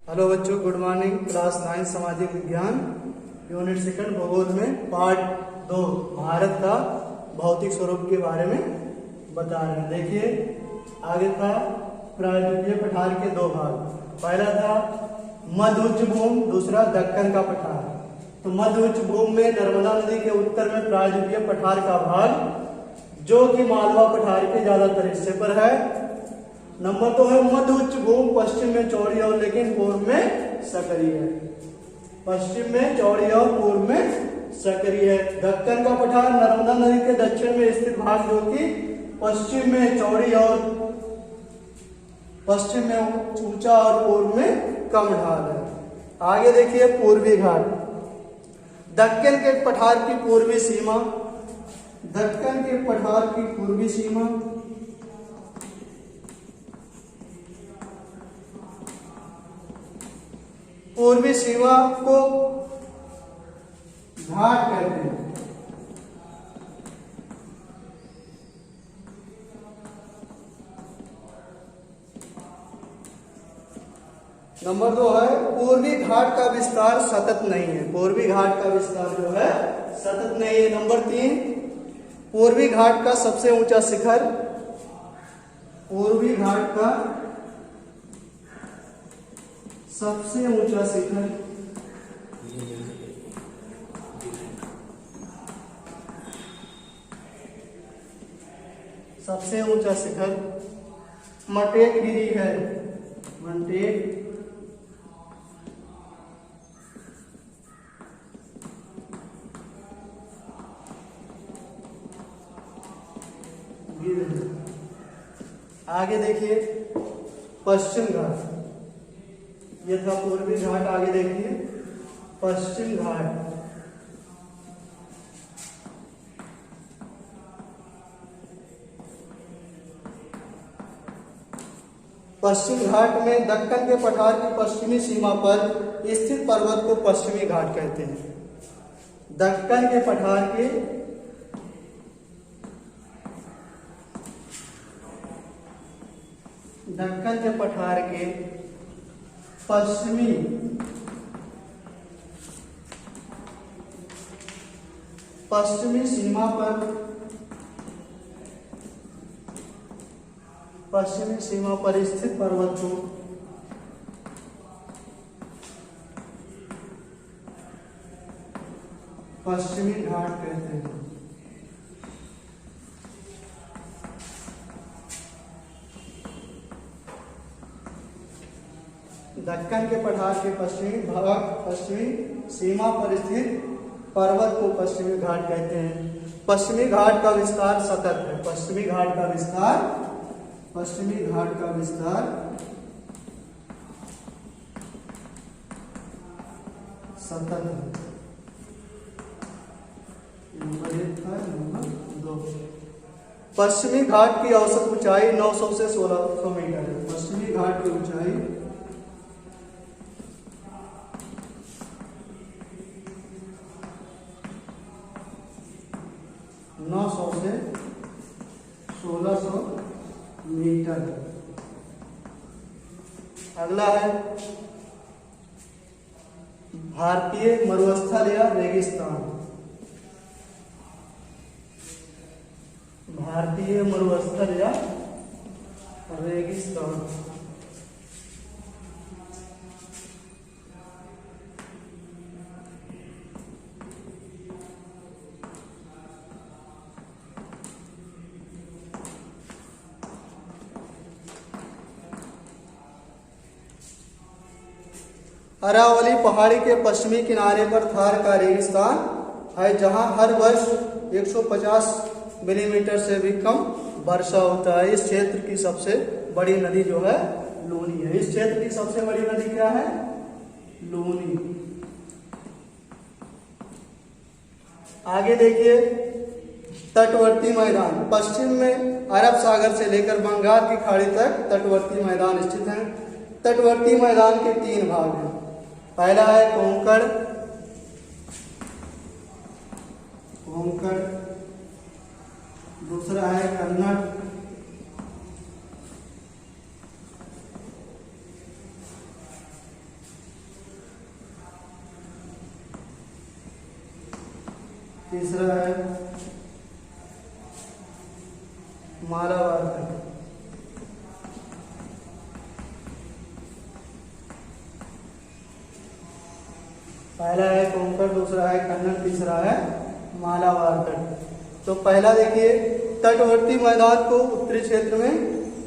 Hello बच्चों, good morning. Class 9 सामाजिक विज्ञान यूनिट 2 भूगोल में पार्ट 2 भारत का भौतिक स्वरूप के बारे में बता रहे हैं। देखिए, आगे था प्रायद्वीपीय पठार के दो भाग। पहला था मध्य उच्च भूमि, दूसरा दक्कन का पठार। तो मध्य उच्च भूमि में नर्मदा नदी के उत्तर में प्रायद्वीपीय पठार का भाग, जो कि मालवा पठार के ज्यादातर हिस्से पर है। नंबर 2 है मध्य उच्च भूमि, पश्चिम में चौड़ी और लेकिन पूर्व में सकरी है। पश्चिम में चौड़ी और पूर्व में सकरी है। दक्कन का पठार नर्मदा नदी के दक्षिण में स्थित भाग, जो कि पश्चिम में चौड़ी और पश्चिम में ऊंचा और पूर्व में कम ढाल है। आगे देखिए पूर्वी घाट। दक्कन के पठार की पूर्वी सीमा, दक्कन के पठार की पूर्वी सीमा पूर्वी सीमा को घाट कहते हैं। नंबर 2 है पूर्वी घाट का विस्तार सतत नहीं है। पूर्वी घाट का विस्तार जो है सतत नहीं है। नंबर 3 पूर्वी घाट का सबसे ऊंचा शिखर, पूर्वी घाट का सबसे ऊंचा शिखर मटेक गिरी है। मटेक गिरी। आगे देखिए पश्चिम घाट। ये था पूर्वी घाट। आगे देखिए पश्चिम घाट। पश्चिम घाट में दक्कन के पठार की पश्चिमी सीमा पर स्थित पर्वत को पश्चिमी घाट कहते हैं। दक्कन के पठार के पश्चिमी सीमा पर स्थित पर्वत को पश्चिमी घाट कहते हैं। दक्कन के पठार के पश्चिमी सीमा पर स्थित पर्वत को पश्चिमी घाट कहते हैं। पश्चिमी घाट का विस्तार सतत है। पश्चिमी घाट का विस्तार सतत है। नंबर 1 था। नंबर 2 पश्चिमी घाट की औसत ऊंचाई 900 से 1600 मीटर है। पश्चिमी घाट की ऊंचाई 900 से 1600 मीटर। अगला है भारतीय मरुस्थल या रेगिस्तान। भारतीय मरुस्थल या रेगिस्तान। अरावली पहाड़ी के पश्चिमी किनारे पर थार का रेगिस्तान है, जहां हर वर्ष 150 मिलीमीटर से भी कम वर्षा होता है। इस क्षेत्र की सबसे बड़ी नदी जो है लूनी है। इस क्षेत्र की सबसे बड़ी नदी क्या है? लूनी। आगे देखिए तटवर्ती मैदान। पश्चिम में अरब सागर से लेकर बंगाल की खाड़ी तक तटवर्ती मैदान स्थित हैं। तटवर्ती मैदान के 3 भाग हैं। पहला है कोंकण, दूसरा है कन्नड़, तीसरा है मालाबार तट। पहला है कोंकण, दूसरा है कन्नड़, तीसरा है मालाबार तट। तो पहला देखिए, तटवर्ती मैदान को उत्तरी क्षेत्र में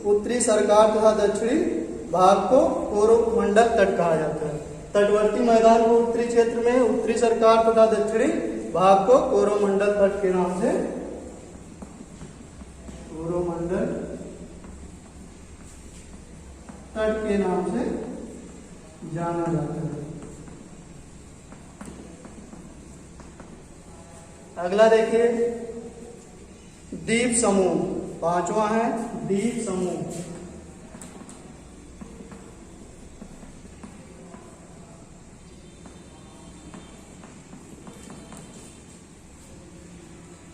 उत्तरी सरकार तथा दक्षिणी भाग को कोरोमंडल तट कहा जाता है। तटवर्ती मैदान को उत्तरी क्षेत्र में उत्तरी सरकार तथा दक्षिणी भाग को कोरोमंडल तट के नाम से, कोरोमंडल तट के नाम से जाना जाता है। अगला देखिए, द्वीप समूह, पांचवा है द्वीप समूह।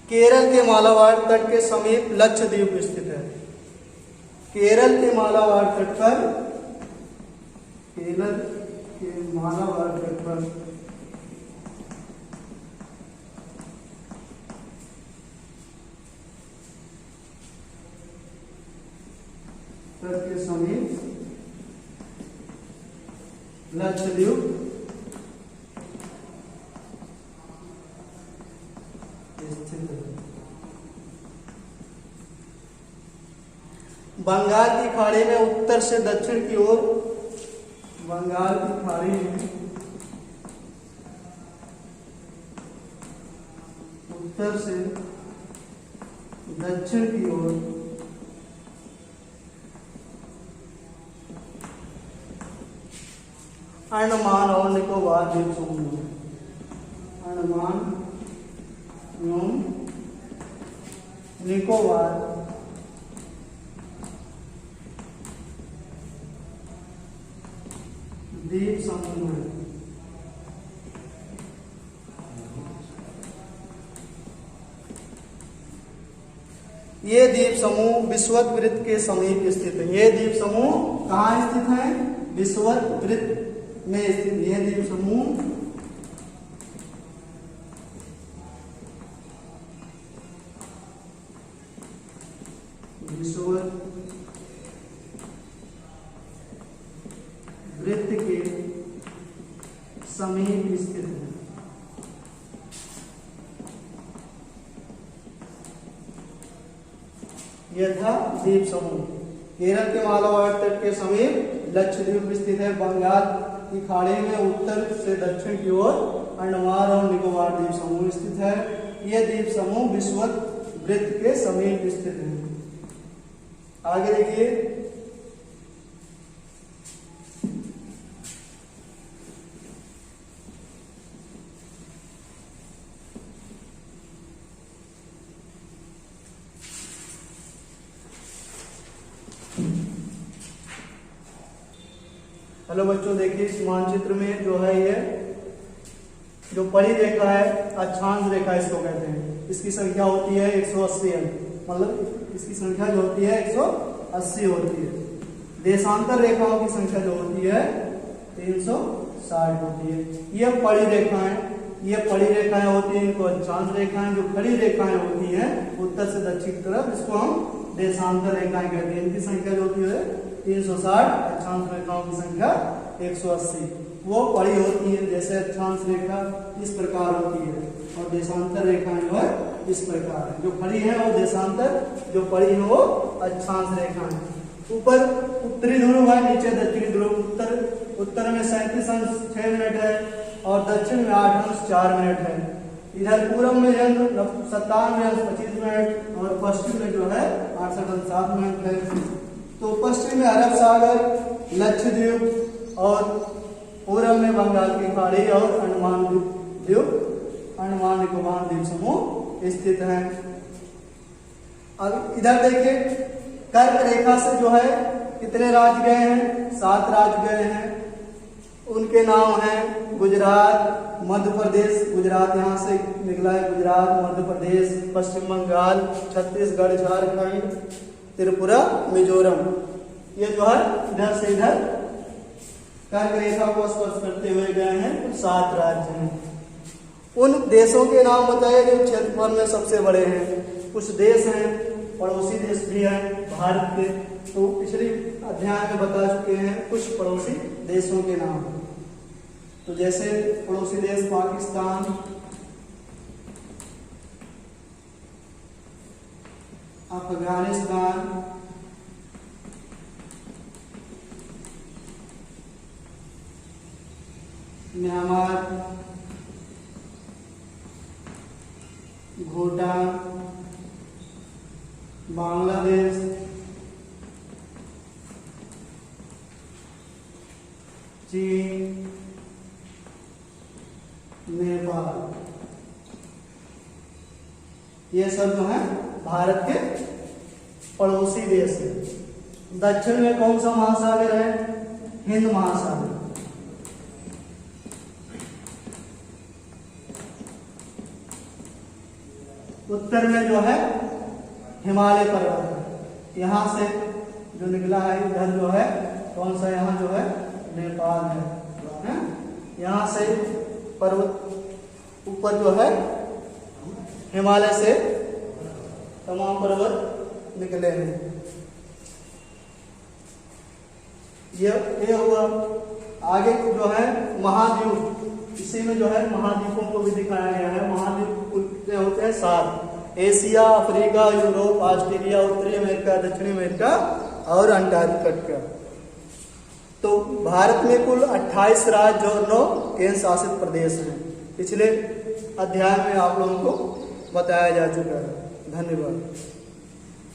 केरल के मालाबार तट के समीप लक्षद्वीप स्थित है। केरल के मालाबार तट पर, केरल के मालाबार तट पर तट के समीप लक्षद्वीप स्थित है। बंगाल की खाड़ी में उत्तर से दक्षिण की ओर, बंगाल की खाड़ी में उत्तर से दक्षिण की ओर अंडमान और निकोबार द्वीप समूह, अंडमान एवं निकोबार द्वीप समूह है। ये द्वीप समूह विषुवत वृत्त के समीप स्थित है। ये द्वीप समूह कहाँ स्थित है? विषुवत वृत्त में स्थित ये द्वीप समूह विषुवत वृत्त के समीप स्थित है। यह था द्वीप समूह। केरल के मालाबार तट के समीप लक्षद्वीप स्थित है। बंगाल की खाड़ी में उत्तर से दक्षिण की ओर अंडमान और निकोबार द्वीप समूह स्थित है। यह द्वीप समूह विषुवत वृत्त के समीप स्थित है। आगे देखिए, हेलो बच्चों, देखिए इस मानचित्र में जो है ये जो परी रेखा है, अक्षांश रेखा इसको कहते हैं। इसकी संख्या होती है 180 अंक, मतलब इसकी संख्या जो होती है 180 होती है। देशांतर रेखाओं की संख्या जो होती है 360 होती है। ये परी रेखाएं, ये परी रेखाएं होती हैं, इनको अक्षांश रेखाएं। जो खड़ी रेखाएं होती हैं उत्तर से दक्षिण की तरफ, इसको हम देशांतर रेखाएं कहते हैं। इनकी संख्या जो होती है 360, अक्षांश रेखाओं की संख्या 180। वो पड़ी होती है, जैसे अक्षांश रेखा इस प्रकार होती है और देशांतर रेखाएं जो है इस प्रकार है। जो खड़ी है वो देशांतर, जो पड़ी है वो अक्षांश रेखाएं। ऊपर उत्तरी ध्रुव है, नीचे दक्षिणी ध्रुव। उत्तर में 37 अंश 6 मिनट है और दक्षिण में 8 अंश 4 मिनट है। इधर पूर्व में 97 अंश 25 मिनट और पश्चिम में जो है 68 अंश 7 मिनट है। तो पश्चिम में अरब सागर, लक्षद्वीप और पूर्व में बंगाल की खाड़ी और अंडमान द्वीप, अंडमान निकोबार द्वीप समूह स्थित हैं। अब इधर देखिए, कर्क रेखा से जो है कितने राज्य गए हैं? 7 राज्य गए हैं। उनके नाम हैं गुजरात, मध्य प्रदेश, गुजरात यहाँ से निकला है, गुजरात, मध्य प्रदेश, पश्चिम बंगाल, छत्तीसगढ़, झारखंड, त्रिपुरा, मिजोरम। ये जो है इधर से इधर कर्क रेखा को स्पर्श करते हुए गए हैं। 7 राज्य हैं। उन देशों के नाम बताए जो क्षेत्रफल में सबसे बड़े हैं। कुछ देश हैं, पड़ोसी देश भी हैं भारत के, तो पिछले अध्याय में बता चुके हैं कुछ पड़ोसी देशों के नाम। तो जैसे पड़ोसी देश पाकिस्तान, अफगानिस्तान, म्यांमार, भूटान, बांग्लादेश, चीन, नेपाल, ये सब जो है भारत के पड़ोसी देश है। दक्षिण में कौन सा महासागर है? हिंद महासागर। उत्तर में जो है हिमालय पर्वत है। यहाँ से जो निकला है इधर जो है कौन सा, यहाँ जो है नेपाल है। यहाँ से पर्वत ऊपर जो है हिमालय से तमाम पर्वत निकले हैं। ये हुआ। आगे जो है महाद्वीप, इसी में जो है महाद्वीपों को भी दिखाया गया है। महाद्वीप होते हैं 7: एशिया, अफ्रीका, यूरोप, ऑस्ट्रेलिया, उत्तरी अमेरिका, दक्षिणी अमेरिका और अंटार्कटिका। तो भारत में कुल 28 राज्य और 9 केंद्र शासित प्रदेश हैं। पिछले अध्याय में आप लोगों को बताया जा चुका है। धन्यवाद।